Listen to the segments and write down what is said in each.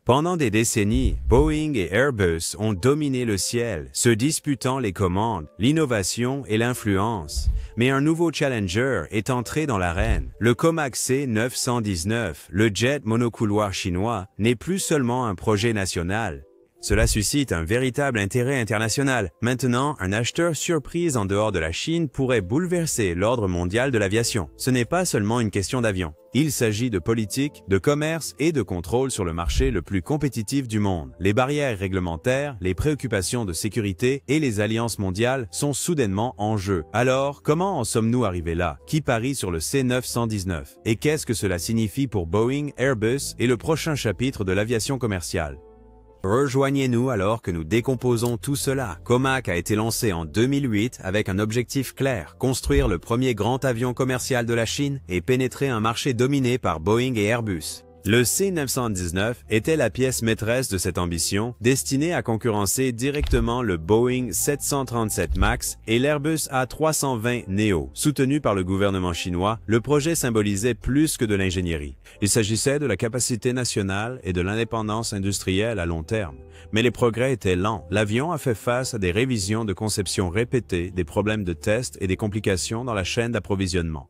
Pendant des décennies, Boeing et Airbus ont dominé le ciel, se disputant les commandes, l'innovation et l'influence. Mais un nouveau challenger est entré dans l'arène. Le Comac C919, le jet monocouloir chinois, n'est plus seulement un projet national. Cela suscite un véritable intérêt international. Maintenant, un acheteur surprise en dehors de la Chine pourrait bouleverser l'ordre mondial de l'aviation. Ce n'est pas seulement une question d'avion. Il s'agit de politique, de commerce et de contrôle sur le marché le plus compétitif du monde. Les barrières réglementaires, les préoccupations de sécurité et les alliances mondiales sont soudainement en jeu. Alors, comment en sommes-nous arrivés là? Qui parie sur le C919? Et qu'est-ce que cela signifie pour Boeing, Airbus et le prochain chapitre de l'aviation commerciale? Rejoignez-nous alors que nous décomposons tout cela. Comac a été lancé en 2008 avec un objectif clair, construire le premier grand avion commercial de la Chine et pénétrer un marché dominé par Boeing et Airbus. Le C919 était la pièce maîtresse de cette ambition, destinée à concurrencer directement le Boeing 737 MAX et l'Airbus A320neo. Soutenu par le gouvernement chinois, le projet symbolisait plus que de l'ingénierie. Il s'agissait de la capacité nationale et de l'indépendance industrielle à long terme. Mais les progrès étaient lents. L'avion a fait face à des révisions de conception répétées, des problèmes de test et des complications dans la chaîne d'approvisionnement.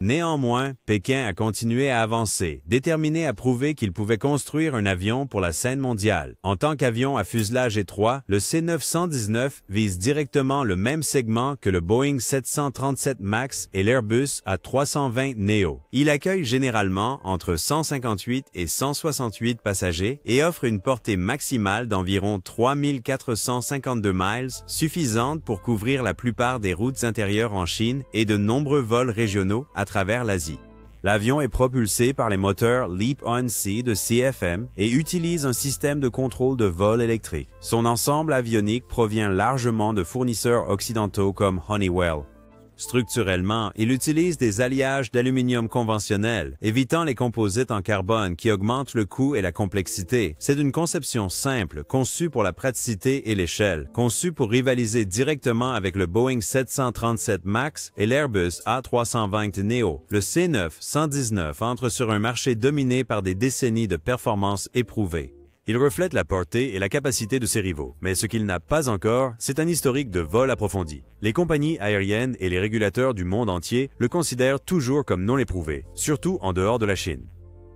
Néanmoins, Pékin a continué à avancer, déterminé à prouver qu'il pouvait construire un avion pour la scène mondiale. En tant qu'avion à fuselage étroit, le C919 vise directement le même segment que le Boeing 737 MAX et l'Airbus A320neo. Il accueille généralement entre 158 et 168 passagers et offre une portée maximale d'environ 3452 miles, suffisante pour couvrir la plupart des routes intérieures en Chine et de nombreux vols régionaux à travers l'Asie. L'avion est propulsé par les moteurs LEAP-1C de CFM et utilise un système de contrôle de vol électrique. Son ensemble avionique provient largement de fournisseurs occidentaux comme Honeywell. Structurellement, il utilise des alliages d'aluminium conventionnels, évitant les composites en carbone qui augmentent le coût et la complexité. C'est une conception simple, conçue pour la praticité et l'échelle, conçue pour rivaliser directement avec le Boeing 737 MAX et l'Airbus A320neo. Le C919 entre sur un marché dominé par des décennies de performances éprouvées. Il reflète la portée et la capacité de ses rivaux, mais ce qu'il n'a pas encore, c'est un historique de vol approfondi. Les compagnies aériennes et les régulateurs du monde entier le considèrent toujours comme non éprouvé, surtout en dehors de la Chine.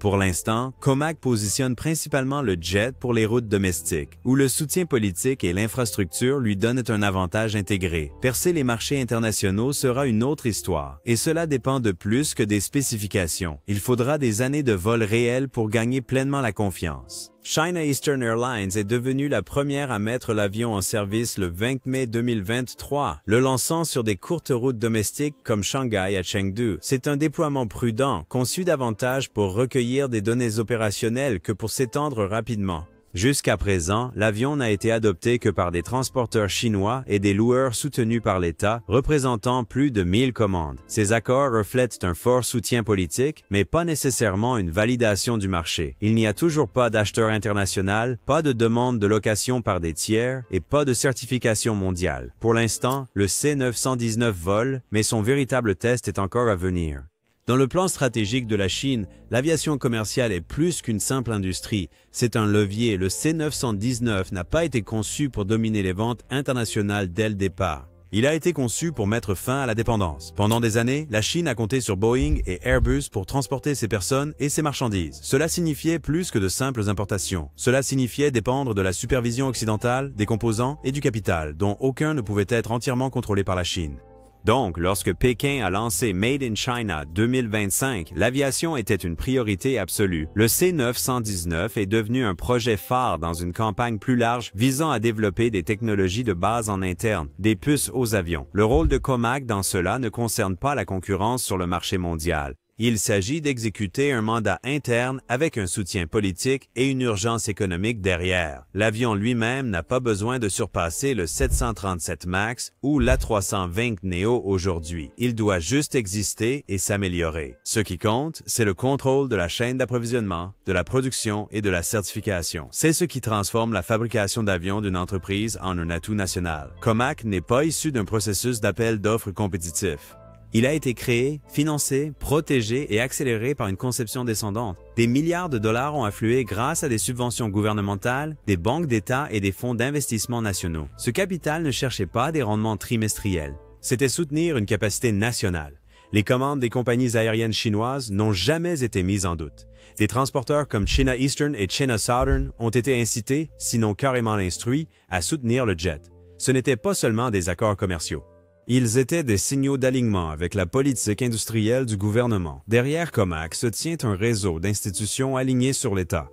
Pour l'instant, Comac positionne principalement le jet pour les routes domestiques, où le soutien politique et l'infrastructure lui donnent un avantage intégré. Percer les marchés internationaux sera une autre histoire, et cela dépend de plus que des spécifications. Il faudra des années de vol réel pour gagner pleinement la confiance. China Eastern Airlines est devenue la première à mettre l'avion en service le 20 mai 2023, le lançant sur des courtes routes domestiques comme Shanghai à Chengdu. C'est un déploiement prudent, conçu davantage pour recueillir des données opérationnelles que pour s'étendre rapidement. Jusqu'à présent, l'avion n'a été adopté que par des transporteurs chinois et des loueurs soutenus par l'État, représentant plus de 1000 commandes. Ces accords reflètent un fort soutien politique, mais pas nécessairement une validation du marché. Il n'y a toujours pas d'acheteur international, pas de demande de location par des tiers et pas de certification mondiale. Pour l'instant, le C919 vole, mais son véritable test est encore à venir. Dans le plan stratégique de la Chine, l'aviation commerciale est plus qu'une simple industrie. C'est un levier. Le C919 n'a pas été conçu pour dominer les ventes internationales dès le départ. Il a été conçu pour mettre fin à la dépendance. Pendant des années, la Chine a compté sur Boeing et Airbus pour transporter ses personnes et ses marchandises. Cela signifiait plus que de simples importations. Cela signifiait dépendre de la supervision occidentale, des composants et du capital, dont aucun ne pouvait être entièrement contrôlé par la Chine. Donc, lorsque Pékin a lancé Made in China 2025, l'aviation était une priorité absolue. Le C919 est devenu un projet phare dans une campagne plus large visant à développer des technologies de base en interne, des puces aux avions. Le rôle de Comac dans cela ne concerne pas la concurrence sur le marché mondial. Il s'agit d'exécuter un mandat interne avec un soutien politique et une urgence économique derrière. L'avion lui-même n'a pas besoin de surpasser le 737 MAX ou l'A320neo aujourd'hui. Il doit juste exister et s'améliorer. Ce qui compte, c'est le contrôle de la chaîne d'approvisionnement, de la production et de la certification. C'est ce qui transforme la fabrication d'avions d'une entreprise en un atout national. Comac n'est pas issu d'un processus d'appel d'offres compétitif. Il a été créé, financé, protégé et accéléré par une conception descendante. Des milliards de dollars ont afflué grâce à des subventions gouvernementales, des banques d'État et des fonds d'investissement nationaux. Ce capital ne cherchait pas des rendements trimestriels. C'était soutenir une capacité nationale. Les commandes des compagnies aériennes chinoises n'ont jamais été mises en doute. Des transporteurs comme China Eastern et China Southern ont été incités, sinon carrément instruits, à soutenir le jet. Ce n'étaient pas seulement des accords commerciaux. Ils étaient des signaux d'alignement avec la politique industrielle du gouvernement. Derrière Comac se tient un réseau d'institutions alignées sur l'État.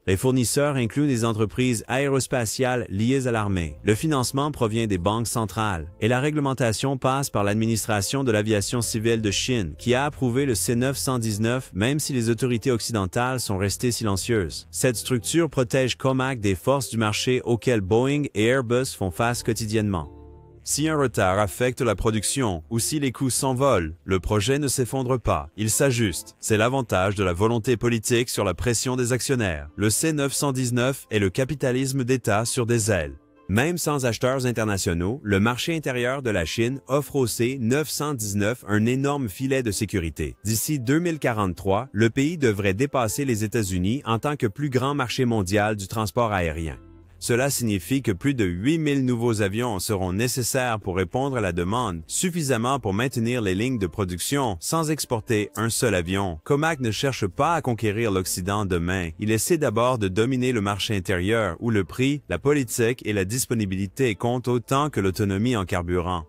Les fournisseurs incluent des entreprises aérospatiales liées à l'armée. Le financement provient des banques centrales et la réglementation passe par l'administration de l'aviation civile de Chine qui a approuvé le C919 même si les autorités occidentales sont restées silencieuses. Cette structure protège Comac des forces du marché auxquelles Boeing et Airbus font face quotidiennement. Si un retard affecte la production ou si les coûts s'envolent, le projet ne s'effondre pas, il s'ajuste. C'est l'avantage de la volonté politique sur la pression des actionnaires. Le C919 est le capitalisme d'État sur des ailes. Même sans acheteurs internationaux, le marché intérieur de la Chine offre au C919 un énorme filet de sécurité. D'ici 2043, le pays devrait dépasser les États-Unis en tant que plus grand marché mondial du transport aérien. Cela signifie que plus de 8000 nouveaux avions seront nécessaires pour répondre à la demande, suffisamment pour maintenir les lignes de production sans exporter un seul avion. Comac ne cherche pas à conquérir l'Occident demain, il essaie d'abord de dominer le marché intérieur où le prix, la politique et la disponibilité comptent autant que l'autonomie en carburant.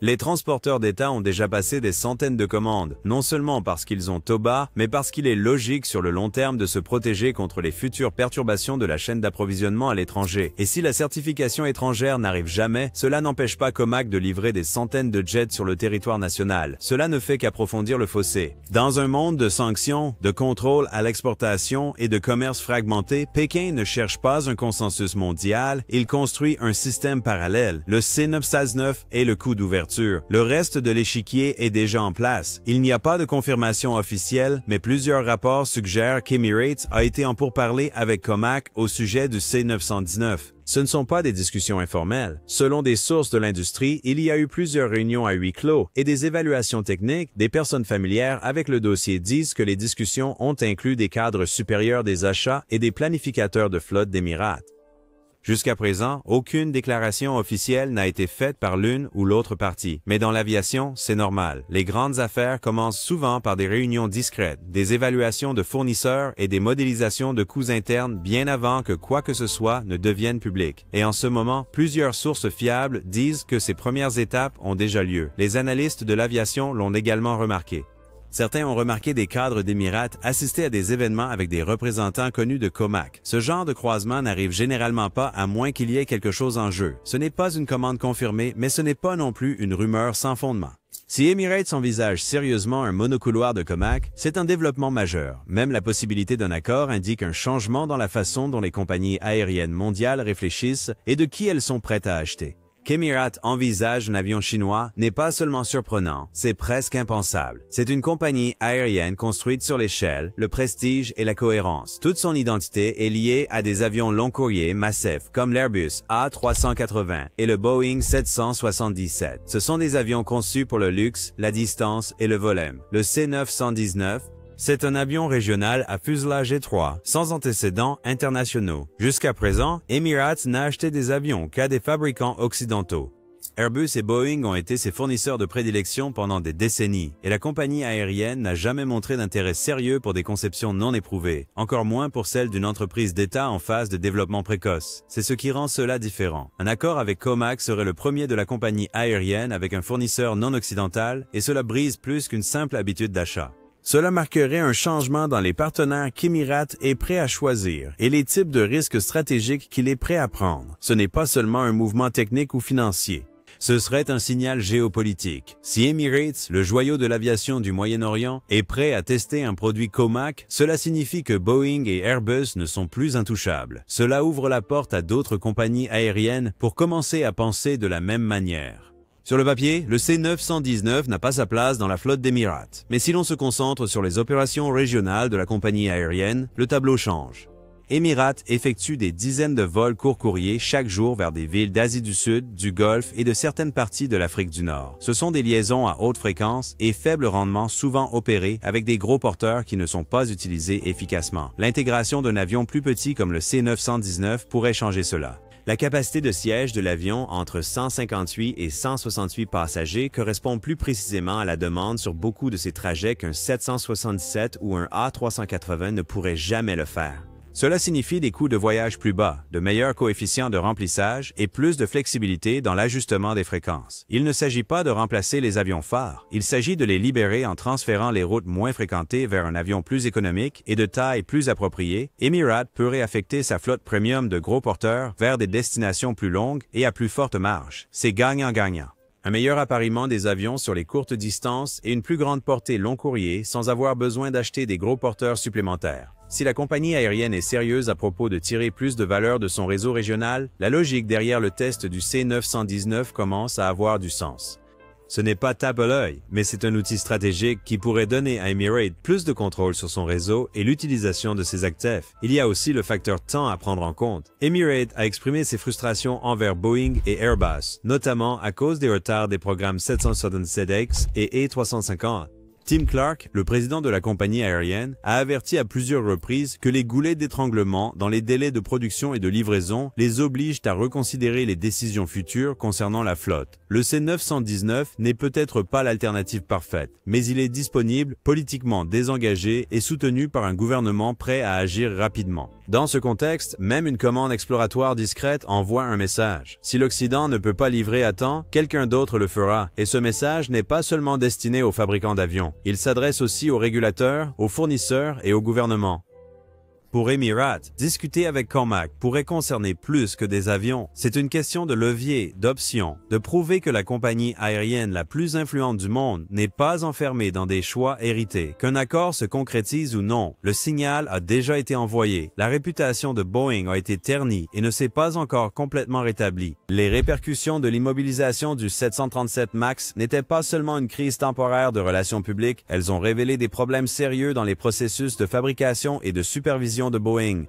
Les transporteurs d'État ont déjà passé des centaines de commandes, non seulement parce qu'ils ont taux bas, mais parce qu'il est logique sur le long terme de se protéger contre les futures perturbations de la chaîne d'approvisionnement à l'étranger. Et si la certification étrangère n'arrive jamais, cela n'empêche pas Comac de livrer des centaines de jets sur le territoire national. Cela ne fait qu'approfondir le fossé. Dans un monde de sanctions, de contrôle à l'exportation et de commerce fragmenté, Pékin ne cherche pas un consensus mondial, il construit un système parallèle. Le C919 est le coup d'ouverture. Le reste de l'échiquier est déjà en place. Il n'y a pas de confirmation officielle, mais plusieurs rapports suggèrent qu'Emirates a été en pourparlers avec Comac au sujet du C919. Ce ne sont pas des discussions informelles. Selon des sources de l'industrie, il y a eu plusieurs réunions à huis clos et des évaluations techniques. Des personnes familières avec le dossier disent que les discussions ont inclus des cadres supérieurs des achats et des planificateurs de flotte d'Emirates. Jusqu'à présent, aucune déclaration officielle n'a été faite par l'une ou l'autre partie. Mais dans l'aviation, c'est normal. Les grandes affaires commencent souvent par des réunions discrètes, des évaluations de fournisseurs et des modélisations de coûts internes bien avant que quoi que ce soit ne devienne public. Et en ce moment, plusieurs sources fiables disent que ces premières étapes ont déjà lieu. Les analystes de l'aviation l'ont également remarqué. Certains ont remarqué des cadres d'Emirates assister à des événements avec des représentants connus de Comac. Ce genre de croisement n'arrive généralement pas à moins qu'il y ait quelque chose en jeu. Ce n'est pas une commande confirmée, mais ce n'est pas non plus une rumeur sans fondement. Si Emirates envisage sérieusement un monocouloir de Comac, c'est un développement majeur. Même la possibilité d'un accord indique un changement dans la façon dont les compagnies aériennes mondiales réfléchissent et de qui elles sont prêtes à acheter. Qu'Emirates envisage un avion chinois n'est pas seulement surprenant, c'est presque impensable. C'est une compagnie aérienne construite sur l'échelle, le prestige et la cohérence. Toute son identité est liée à des avions long courrier massifs comme l'Airbus A380 et le Boeing 777. Ce sont des avions conçus pour le luxe, la distance et le volume. Le C919, c'est un avion régional à fuselage étroit, sans antécédents internationaux. Jusqu'à présent, Emirates n'a acheté des avions qu'à des fabricants occidentaux. Airbus et Boeing ont été ses fournisseurs de prédilection pendant des décennies, et la compagnie aérienne n'a jamais montré d'intérêt sérieux pour des conceptions non éprouvées, encore moins pour celle d'une entreprise d'État en phase de développement précoce. C'est ce qui rend cela différent. Un accord avec Comac serait le premier de la compagnie aérienne avec un fournisseur non occidental, et cela brise plus qu'une simple habitude d'achat. Cela marquerait un changement dans les partenaires qu'Emirates est prêt à choisir et les types de risques stratégiques qu'il est prêt à prendre. Ce n'est pas seulement un mouvement technique ou financier. Ce serait un signal géopolitique. Si Emirates, le joyau de l'aviation du Moyen-Orient, est prêt à tester un produit Comac, cela signifie que Boeing et Airbus ne sont plus intouchables. Cela ouvre la porte à d'autres compagnies aériennes pour commencer à penser de la même manière. Sur le papier, le C919 n'a pas sa place dans la flotte d'Emirates. Mais si l'on se concentre sur les opérations régionales de la compagnie aérienne, le tableau change. Emirates effectue des dizaines de vols courts-courriers chaque jour vers des villes d'Asie du Sud, du Golfe et de certaines parties de l'Afrique du Nord. Ce sont des liaisons à haute fréquence et faible rendement souvent opérées avec des gros porteurs qui ne sont pas utilisés efficacement. L'intégration d'un avion plus petit comme le C919 pourrait changer cela. La capacité de siège de l'avion entre 158 et 168 passagers correspond plus précisément à la demande sur beaucoup de ces trajets qu'un 777 ou un A380 ne pourrait jamais le faire. Cela signifie des coûts de voyage plus bas, de meilleurs coefficients de remplissage et plus de flexibilité dans l'ajustement des fréquences. Il ne s'agit pas de remplacer les avions phares, il s'agit de les libérer en transférant les routes moins fréquentées vers un avion plus économique et de taille plus appropriée. Emirates peut réaffecter sa flotte premium de gros porteurs vers des destinations plus longues et à plus forte marge. C'est gagnant-gagnant. Un meilleur appariement des avions sur les courtes distances et une plus grande portée long courrier sans avoir besoin d'acheter des gros porteurs supplémentaires. Si la compagnie aérienne est sérieuse à propos de tirer plus de valeur de son réseau régional, la logique derrière le test du C919 commence à avoir du sens. Ce n'est pas tape à l'œil, mais c'est un outil stratégique qui pourrait donner à Emirates plus de contrôle sur son réseau et l'utilisation de ses actifs. Il y a aussi le facteur temps à prendre en compte. Emirates a exprimé ses frustrations envers Boeing et Airbus, notamment à cause des retards des programmes 767X et A350. Tim Clark, le président de la compagnie aérienne, a averti à plusieurs reprises que les goulets d'étranglement dans les délais de production et de livraison les obligent à reconsidérer les décisions futures concernant la flotte. Le C919 n'est peut-être pas l'alternative parfaite, mais il est disponible, politiquement désengagé et soutenu par un gouvernement prêt à agir rapidement. Dans ce contexte, même une commande exploratoire discrète envoie un message. Si l'Occident ne peut pas livrer à temps, quelqu'un d'autre le fera, et ce message n'est pas seulement destiné aux fabricants d'avions. Il s'adresse aussi aux régulateurs, aux fournisseurs et au gouvernement. Pour Emirates, discuter avec Comac pourrait concerner plus que des avions. C'est une question de levier, d'options, de prouver que la compagnie aérienne la plus influente du monde n'est pas enfermée dans des choix hérités. Qu'un accord se concrétise ou non, le signal a déjà été envoyé. La réputation de Boeing a été ternie et ne s'est pas encore complètement rétablie. Les répercussions de l'immobilisation du 737 MAX n'étaient pas seulement une crise temporaire de relations publiques, elles ont révélé des problèmes sérieux dans les processus de fabrication et de supervision de Boeing.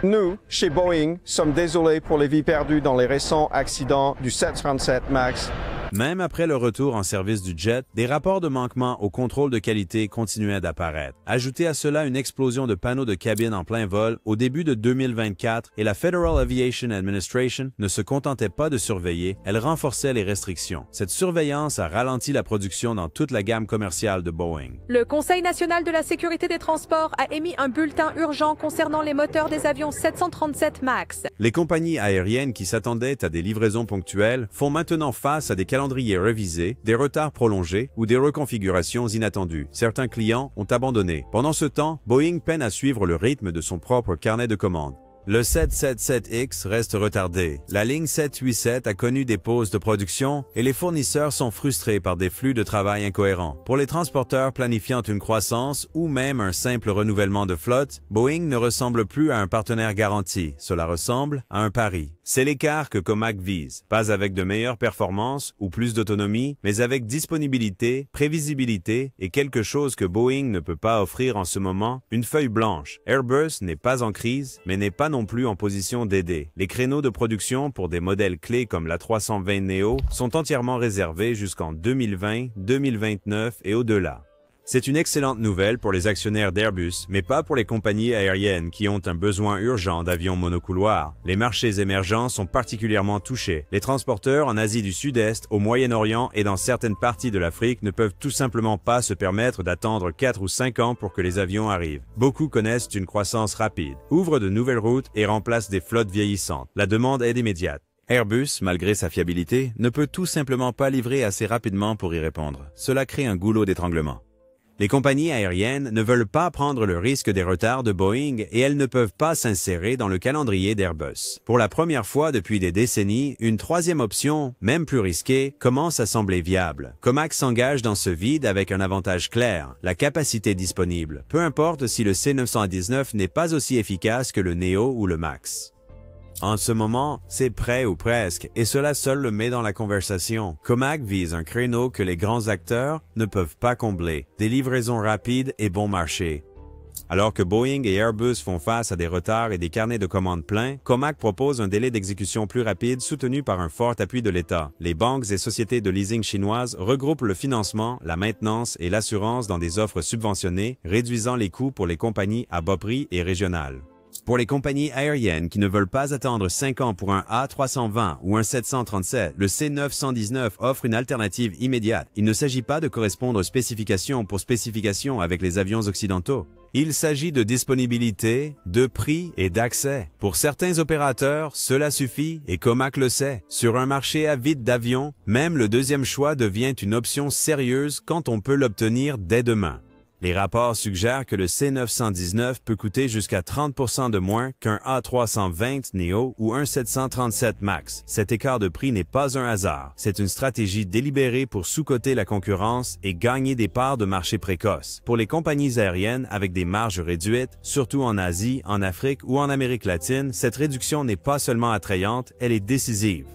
Nous, chez Boeing, sommes désolés pour les vies perdues dans les récents accidents du 737 MAX. Même après le retour en service du jet, des rapports de manquement au contrôle de qualité continuaient d'apparaître. Ajoutez à cela une explosion de panneaux de cabine en plein vol au début de 2024 et la Federal Aviation Administration ne se contentait pas de surveiller, elle renforçait les restrictions. Cette surveillance a ralenti la production dans toute la gamme commerciale de Boeing. Le Conseil national de la sécurité des transports a émis un bulletin urgent concernant les moteurs des avions 737 MAX. Les compagnies aériennes qui s'attendaient à des livraisons ponctuelles font maintenant face à des calendriers révisés, des retards prolongés ou des reconfigurations inattendues. Certains clients ont abandonné. Pendant ce temps, Boeing peine à suivre le rythme de son propre carnet de commandes. Le 777X reste retardé. La ligne 787 a connu des pauses de production et les fournisseurs sont frustrés par des flux de travail incohérents. Pour les transporteurs planifiant une croissance ou même un simple renouvellement de flotte, Boeing ne ressemble plus à un partenaire garanti. Cela ressemble à un pari. C'est l'écart que Comac vise. Pas avec de meilleures performances ou plus d'autonomie, mais avec disponibilité, prévisibilité et quelque chose que Boeing ne peut pas offrir en ce moment, une feuille blanche. Airbus n'est pas en crise, mais n'est pas non plus en position d'aider. Les créneaux de production pour des modèles clés comme l'A320neo sont entièrement réservés jusqu'en 2020, 2029 et au-delà. C'est une excellente nouvelle pour les actionnaires d'Airbus, mais pas pour les compagnies aériennes qui ont un besoin urgent d'avions monocouloirs. Les marchés émergents sont particulièrement touchés. Les transporteurs en Asie du Sud-Est, au Moyen-Orient et dans certaines parties de l'Afrique ne peuvent tout simplement pas se permettre d'attendre 4 ou 5 ans pour que les avions arrivent. Beaucoup connaissent une croissance rapide, ouvrent de nouvelles routes et remplacent des flottes vieillissantes. La demande est immédiate. Airbus, malgré sa fiabilité, ne peut tout simplement pas livrer assez rapidement pour y répondre. Cela crée un goulot d'étranglement. Les compagnies aériennes ne veulent pas prendre le risque des retards de Boeing et elles ne peuvent pas s'insérer dans le calendrier d'Airbus. Pour la première fois depuis des décennies, une troisième option, même plus risquée, commence à sembler viable. Comac s'engage dans ce vide avec un avantage clair, la capacité disponible, peu importe si le C919 n'est pas aussi efficace que le Neo ou le Max. En ce moment, c'est prêt ou presque, et cela seul le met dans la conversation. Comac vise un créneau que les grands acteurs ne peuvent pas combler, des livraisons rapides et bon marché. Alors que Boeing et Airbus font face à des retards et des carnets de commandes pleins, Comac propose un délai d'exécution plus rapide soutenu par un fort appui de l'État. Les banques et sociétés de leasing chinoises regroupent le financement, la maintenance et l'assurance dans des offres subventionnées, réduisant les coûts pour les compagnies à bas prix et régionales. Pour les compagnies aériennes qui ne veulent pas attendre 5 ans pour un A320 ou un 737, le C919 offre une alternative immédiate. Il ne s'agit pas de correspondre spécification pour spécification avec les avions occidentaux. Il s'agit de disponibilité, de prix et d'accès. Pour certains opérateurs, cela suffit et Comac le sait. Sur un marché avide d'avions, même le deuxième choix devient une option sérieuse quand on peut l'obtenir dès demain. Les rapports suggèrent que le C919 peut coûter jusqu'à 30% de moins qu'un A320 Neo ou un 737 MAX. Cet écart de prix n'est pas un hasard. C'est une stratégie délibérée pour sous-coter la concurrence et gagner des parts de marché précoces. Pour les compagnies aériennes avec des marges réduites, surtout en Asie, en Afrique ou en Amérique latine, cette réduction n'est pas seulement attrayante, elle est décisive.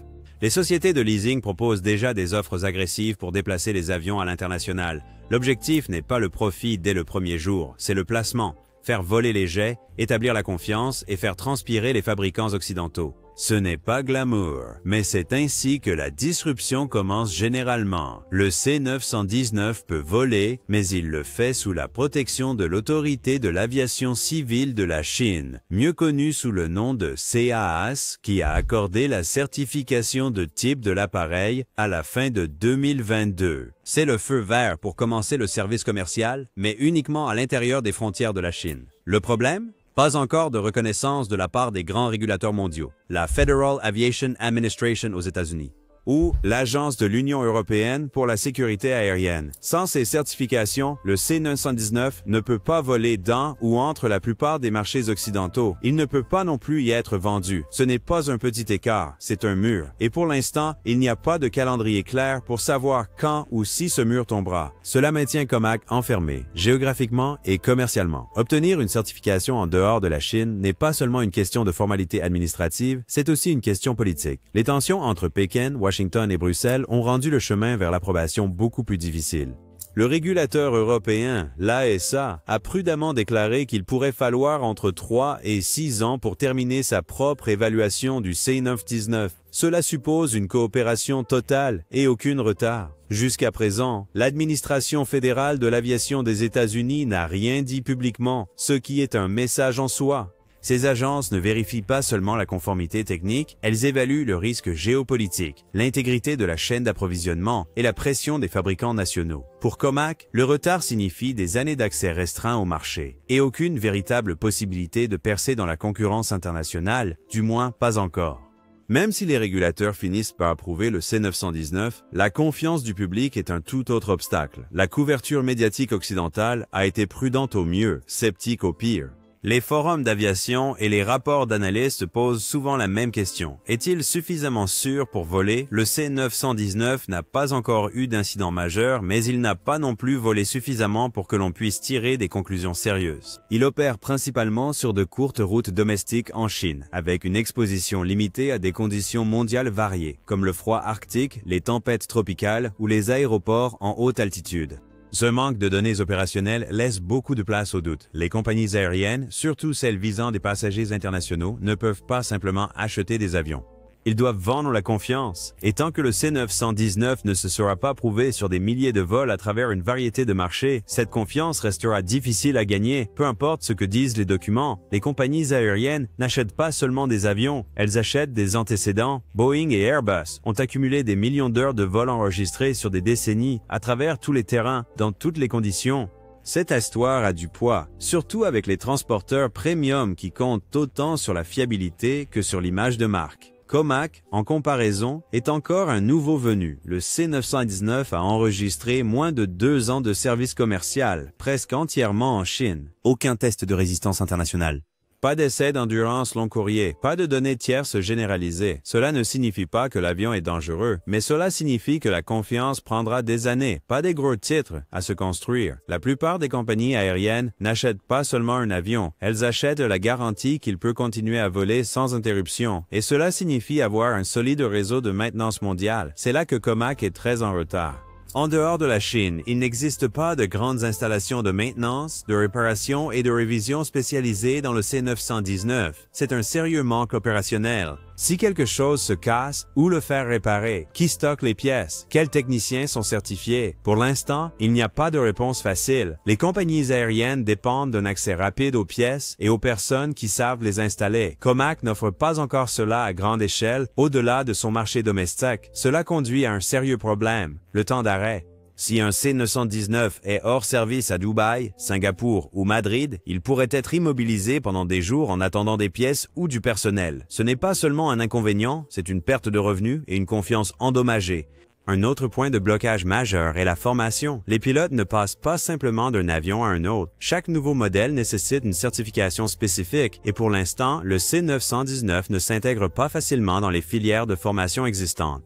Les sociétés de leasing proposent déjà des offres agressives pour déplacer les avions à l'international. L'objectif n'est pas le profit dès le premier jour, c'est le placement, faire voler les jets, établir la confiance et faire transpirer les fabricants occidentaux. Ce n'est pas glamour, mais c'est ainsi que la disruption commence généralement. Le C919 peut voler, mais il le fait sous la protection de l'autorité de l'aviation civile de la Chine, mieux connue sous le nom de CAAS, qui a accordé la certification de type de l'appareil à la fin de 2022. C'est le feu vert pour commencer le service commercial, mais uniquement à l'intérieur des frontières de la Chine. Le problème? Pas encore de reconnaissance de la part des grands régulateurs mondiaux, la Federal Aviation Administration aux États-Unis, ou l'Agence de l'Union européenne pour la sécurité aérienne. Sans ces certifications, le C919 ne peut pas voler dans ou entre la plupart des marchés occidentaux. Il ne peut pas non plus y être vendu. Ce n'est pas un petit écart, c'est un mur. Et pour l'instant, il n'y a pas de calendrier clair pour savoir quand ou si ce mur tombera. Cela maintient Comac enfermé, géographiquement et commercialement. Obtenir une certification en dehors de la Chine n'est pas seulement une question de formalité administrative, c'est aussi une question politique. Les tensions entre Pékin, Washington et Bruxelles ont rendu le chemin vers l'approbation beaucoup plus difficile. Le régulateur européen, l'ASA, a prudemment déclaré qu'il pourrait falloir entre 3 et 6 ans pour terminer sa propre évaluation du C919. Cela suppose une coopération totale et aucun retard. Jusqu'à présent, l'administration fédérale de l'aviation des États-Unis n'a rien dit publiquement, ce qui est un message en soi. Ces agences ne vérifient pas seulement la conformité technique, elles évaluent le risque géopolitique, l'intégrité de la chaîne d'approvisionnement et la pression des fabricants nationaux. Pour Comac, le retard signifie des années d'accès restreint au marché et aucune véritable possibilité de percer dans la concurrence internationale, du moins pas encore. Même si les régulateurs finissent par approuver le C919, la confiance du public est un tout autre obstacle. La couverture médiatique occidentale a été prudente au mieux, sceptique au pire. Les forums d'aviation et les rapports d'analystes posent souvent la même question. Est-il suffisamment sûr pour voler? Le C919 n'a pas encore eu d'incident majeur, mais il n'a pas non plus volé suffisamment pour que l'on puisse tirer des conclusions sérieuses. Il opère principalement sur de courtes routes domestiques en Chine, avec une exposition limitée à des conditions mondiales variées, comme le froid arctique, les tempêtes tropicales ou les aéroports en haute altitude. Ce manque de données opérationnelles laisse beaucoup de place au doute. Les compagnies aériennes, surtout celles visant des passagers internationaux, ne peuvent pas simplement acheter des avions. Ils doivent vendre la confiance. Et tant que le C919 ne se sera pas prouvé sur des milliers de vols à travers une variété de marchés, cette confiance restera difficile à gagner. Peu importe ce que disent les documents, les compagnies aériennes n'achètent pas seulement des avions, elles achètent des antécédents. Boeing et Airbus ont accumulé des millions d'heures de vols enregistrés sur des décennies, à travers tous les terrains, dans toutes les conditions. Cette histoire a du poids, surtout avec les transporteurs premium qui comptent autant sur la fiabilité que sur l'image de marque. Comac, en comparaison, est encore un nouveau venu. Le C919 a enregistré moins de 2 ans de service commercial, presque entièrement en Chine. Aucun test de résistance internationale. Pas d'essai d'endurance long courrier, pas de données tierces généralisées. Cela ne signifie pas que l'avion est dangereux, mais cela signifie que la confiance prendra des années, pas des gros titres, à se construire. La plupart des compagnies aériennes n'achètent pas seulement un avion, elles achètent la garantie qu'il peut continuer à voler sans interruption, et cela signifie avoir un solide réseau de maintenance mondiale. C'est là que Comac est très en retard. En dehors de la Chine, il n'existe pas de grandes installations de maintenance, de réparation et de révision spécialisées dans le C919. C'est un sérieux manque opérationnel. Si quelque chose se casse, où le faire réparer? Qui stocke les pièces? Quels techniciens sont certifiés? Pour l'instant, il n'y a pas de réponse facile. Les compagnies aériennes dépendent d'un accès rapide aux pièces et aux personnes qui savent les installer. Comac n'offre pas encore cela à grande échelle, au-delà de son marché domestique. Cela conduit à un sérieux problème, le temps d'arrêt. Si un C919 est hors service à Dubaï, Singapour ou Madrid, il pourrait être immobilisé pendant des jours en attendant des pièces ou du personnel. Ce n'est pas seulement un inconvénient, c'est une perte de revenus et une confiance endommagée. Un autre point de blocage majeur est la formation. Les pilotes ne passent pas simplement d'un avion à un autre. Chaque nouveau modèle nécessite une certification spécifique et pour l'instant, le C919 ne s'intègre pas facilement dans les filières de formation existantes.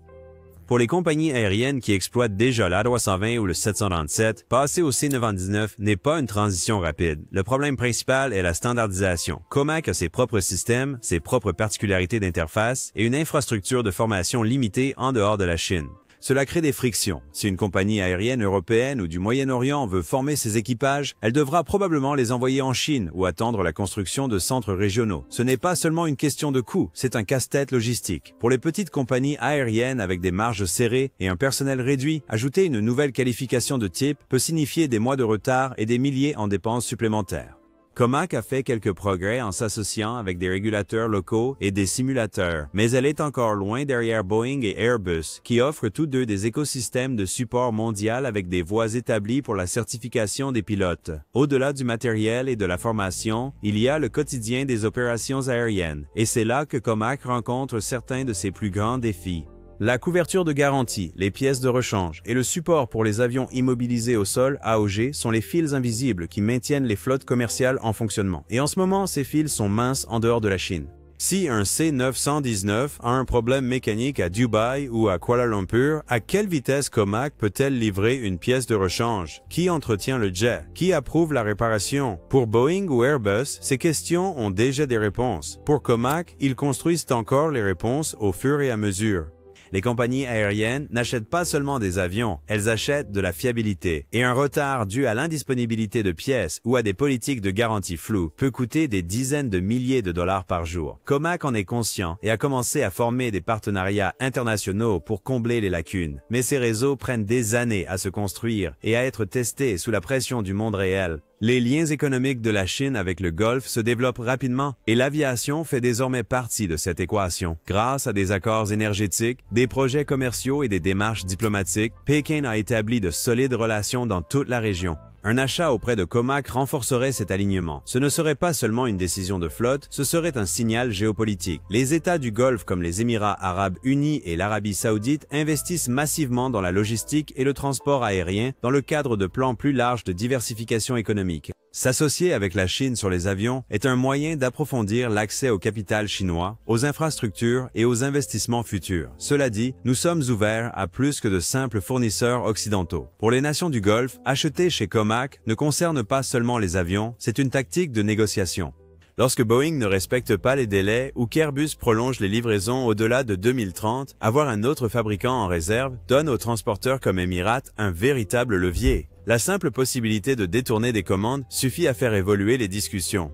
Pour les compagnies aériennes qui exploitent déjà l'A320 ou le 737, passer au C919 n'est pas une transition rapide. Le problème principal est la standardisation. Comac a ses propres systèmes, ses propres particularités d'interface et une infrastructure de formation limitée en dehors de la Chine. Cela crée des frictions. Si une compagnie aérienne européenne ou du Moyen-Orient veut former ses équipages, elle devra probablement les envoyer en Chine ou attendre la construction de centres régionaux. Ce n'est pas seulement une question de coût, c'est un casse-tête logistique. Pour les petites compagnies aériennes avec des marges serrées et un personnel réduit, ajouter une nouvelle qualification de type peut signifier des mois de retard et des milliers en dépenses supplémentaires. Comac a fait quelques progrès en s'associant avec des régulateurs locaux et des simulateurs, mais elle est encore loin derrière Boeing et Airbus, qui offrent tous deux des écosystèmes de support mondial avec des voies établies pour la certification des pilotes. Au-delà du matériel et de la formation, il y a le quotidien des opérations aériennes, et c'est là que Comac rencontre certains de ses plus grands défis. La couverture de garantie, les pièces de rechange et le support pour les avions immobilisés au sol, AOG, sont les fils invisibles qui maintiennent les flottes commerciales en fonctionnement. Et en ce moment, ces fils sont minces en dehors de la Chine. Si un C919 a un problème mécanique à Dubaï ou à Kuala Lumpur, à quelle vitesse Comac peut-elle livrer une pièce de rechange? Qui entretient le jet? Qui approuve la réparation? Pour Boeing ou Airbus, ces questions ont déjà des réponses. Pour Comac, ils construisent encore les réponses au fur et à mesure. Les compagnies aériennes n'achètent pas seulement des avions, elles achètent de la fiabilité. Et un retard dû à l'indisponibilité de pièces ou à des politiques de garantie floues peut coûter des dizaines de milliers de dollars par jour. Comac en est conscient et a commencé à former des partenariats internationaux pour combler les lacunes. Mais ces réseaux prennent des années à se construire et à être testés sous la pression du monde réel. Les liens économiques de la Chine avec le Golfe se développent rapidement et l'aviation fait désormais partie de cette équation. Grâce à des accords énergétiques, des projets commerciaux et des démarches diplomatiques, Pékin a établi de solides relations dans toute la région. Un achat auprès de Comac renforcerait cet alignement. Ce ne serait pas seulement une décision de flotte, ce serait un signal géopolitique. Les États du Golfe comme les Émirats arabes unis et l'Arabie saoudite investissent massivement dans la logistique et le transport aérien dans le cadre de plans plus larges de diversification économique. S'associer avec la Chine sur les avions est un moyen d'approfondir l'accès au capital chinois, aux infrastructures et aux investissements futurs. Cela dit, nous sommes ouverts à plus que de simples fournisseurs occidentaux. Pour les nations du Golfe, acheter chez Comac ne concerne pas seulement les avions, c'est une tactique de négociation. Lorsque Boeing ne respecte pas les délais ou qu'Airbus prolonge les livraisons au-delà de 2030, avoir un autre fabricant en réserve donne aux transporteurs comme Emirates un véritable levier. La simple possibilité de détourner des commandes suffit à faire évoluer les discussions.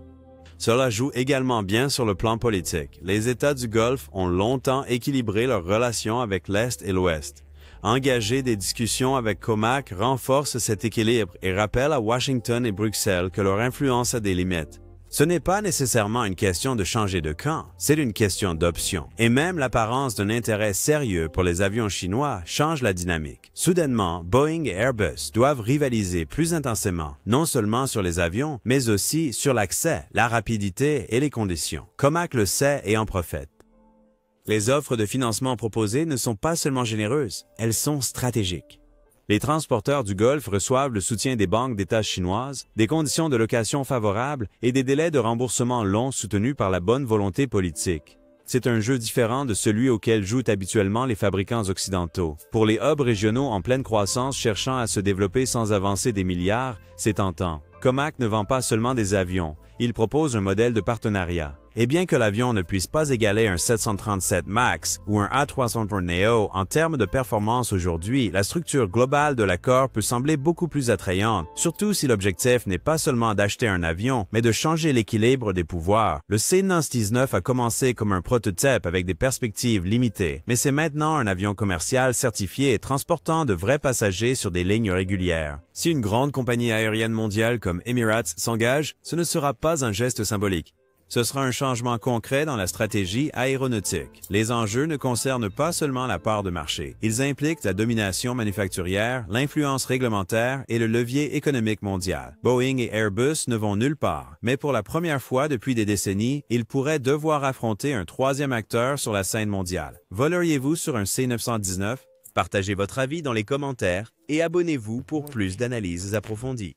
Cela joue également bien sur le plan politique. Les États du Golfe ont longtemps équilibré leurs relations avec l'Est et l'Ouest. Engager des discussions avec Comac renforce cet équilibre et rappelle à Washington et Bruxelles que leur influence a des limites. Ce n'est pas nécessairement une question de changer de camp, c'est une question d'option. Et même l'apparence d'un intérêt sérieux pour les avions chinois change la dynamique. Soudainement, Boeing et Airbus doivent rivaliser plus intensément, non seulement sur les avions, mais aussi sur l'accès, la rapidité et les conditions. Comac le sait et en profite. Les offres de financement proposées ne sont pas seulement généreuses, elles sont stratégiques. Les transporteurs du Golfe reçoivent le soutien des banques d'État chinoises, des conditions de location favorables et des délais de remboursement longs soutenus par la bonne volonté politique. C'est un jeu différent de celui auquel jouent habituellement les fabricants occidentaux. Pour les hubs régionaux en pleine croissance cherchant à se développer sans avancer des milliards, c'est tentant. Comac ne vend pas seulement des avions, il propose un modèle de partenariat. Et bien que l'avion ne puisse pas égaler un 737 MAX ou un A320neo en termes de performance aujourd'hui, la structure globale de l'accord peut sembler beaucoup plus attrayante, surtout si l'objectif n'est pas seulement d'acheter un avion, mais de changer l'équilibre des pouvoirs. Le C919 a commencé comme un prototype avec des perspectives limitées, mais c'est maintenant un avion commercial certifié et transportant de vrais passagers sur des lignes régulières. Si une grande compagnie aérienne mondiale comme Emirates s'engage, ce ne sera pas un geste symbolique. Ce sera un changement concret dans la stratégie aéronautique. Les enjeux ne concernent pas seulement la part de marché. Ils impliquent la domination manufacturière, l'influence réglementaire et le levier économique mondial. Boeing et Airbus ne vont nulle part, mais pour la première fois depuis des décennies, ils pourraient devoir affronter un troisième acteur sur la scène mondiale. Voleriez-vous sur un C919? Partagez votre avis dans les commentaires et abonnez-vous pour plus d'analyses approfondies.